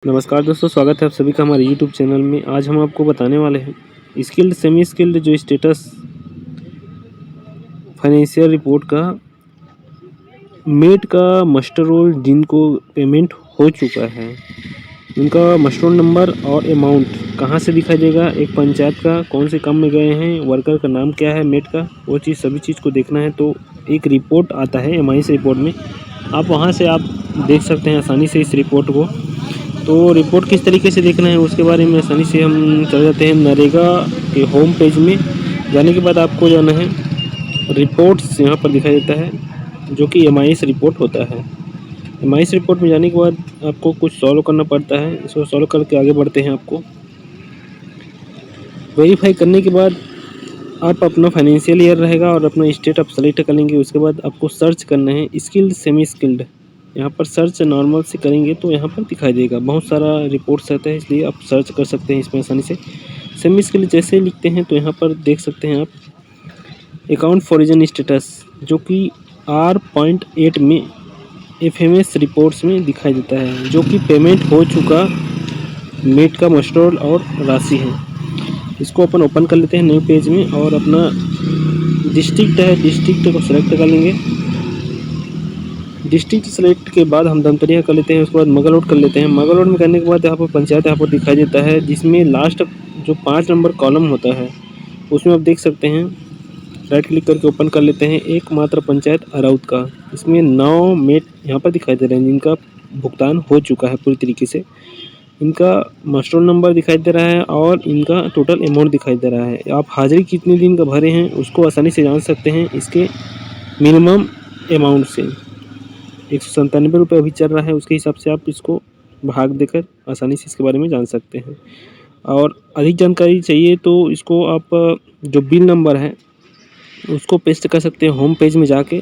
नमस्कार दोस्तों, स्वागत है आप सभी का हमारे YouTube चैनल में। आज हम आपको बताने वाले हैं स्किल्ड सेमी स्किल्ड जो स्टेटस फाइनेंशियल रिपोर्ट का मेट का मस्टर रोल जिनको पेमेंट हो चुका है, उनका मस्टर रोल नंबर और अमाउंट कहां से दिखाई देगा, एक पंचायत का कौन से काम में गए हैं, वर्कर का नाम क्या है, मेट का वो चीज़ सभी चीज़ को देखना है। तो एक रिपोर्ट आता है MIS रिपोर्ट में, आप वहां से आप देख सकते हैं आसानी से इस रिपोर्ट को। तो रिपोर्ट किस तरीके से देखना है उसके बारे में आसानी से हम चले जाते हैं। नरेगा के होम पेज में जाने के बाद आपको जाना है, रिपोर्ट्स यहाँ पर दिखाई देता है जो कि MIS रिपोर्ट होता है। MIS रिपोर्ट में जाने के बाद आपको कुछ सॉल्व करना पड़ता है, इसको सॉल्व करके आगे बढ़ते हैं। आपको वेरीफाई करने के बाद आप अपना फाइनेंशियल ईयर रहेगा और अपना स्टेट आप सेलेक्ट कर लेंगे। उसके बाद आपको सर्च करना है स्किल्ड सेमी स्किल्ड, यहाँ पर सर्च नॉर्मल से करेंगे तो यहाँ पर दिखाई देगा। बहुत सारा रिपोर्ट्स रहता है, इसलिए आप सर्च कर सकते हैं इसमें आसानी से। सेमी स्किल्ड जैसे ही लिखते हैं तो यहाँ पर देख सकते हैं आप अकाउंट फॉरिजन स्टेटस जो कि R.8 में FMS रिपोर्ट्स में दिखाई देता है, जो कि पेमेंट हो चुका मेट का मस्टर और राशि है। इसको अपन ओपन कर लेते हैं न्यू पेज में और अपना डिस्ट्रिक्ट है, डिस्ट्रिक्ट को सेलेक्ट कर लेंगे। डिस्ट्रिक्ट सेलेक्ट के बाद हम धमतरिया कर लेते हैं, उसके बाद मगलरोड कर लेते हैं। मगलरोड में करने के बाद यहाँ पर पंचायत यहाँ पर दिखाई देता है, जिसमें लास्ट जो 5 नंबर कॉलम होता है उसमें आप देख सकते हैं। राइट क्लिक करके ओपन कर लेते हैं एकमात्र पंचायत अराउत का। इसमें 9 मेट यहाँ पर दिखाई दे रहे हैं जिनका भुगतान हो चुका है पूरी तरीके से। इनका मस्टर नंबर दिखाई दे रहा है और इनका टोटल अमाउंट दिखाई दे रहा है। आप हाजिरी कितने दिन का भरे हैं उसको आसानी से जान सकते हैं इसके मिनिमम अमाउंट से। 197 रुपये अभी चल रहा है, उसके हिसाब से आप इसको भाग देकर आसानी से इसके बारे में जान सकते हैं। और अधिक जानकारी चाहिए तो इसको आप जो बिल नंबर है उसको पेस्ट कर सकते हैं होम पेज में जाके।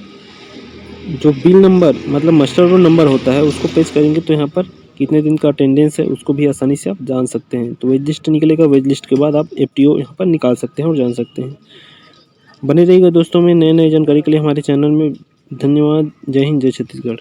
जो बिल नंबर मतलब मस्टर रोल नंबर होता है उसको पेस्ट करेंगे तो यहाँ पर कितने दिन का अटेंडेंस है उसको भी आसानी से आप जान सकते हैं। तो वेज लिस्ट निकलेगा, वेज लिस्ट के बाद आप FTO यहाँ पर निकाल सकते हैं और जान सकते हैं। बने रहिएगा दोस्तों में नए जानकारी के लिए हमारे चैनल में। धन्यवाद। जय हिंद, जय छत्तीसगढ़।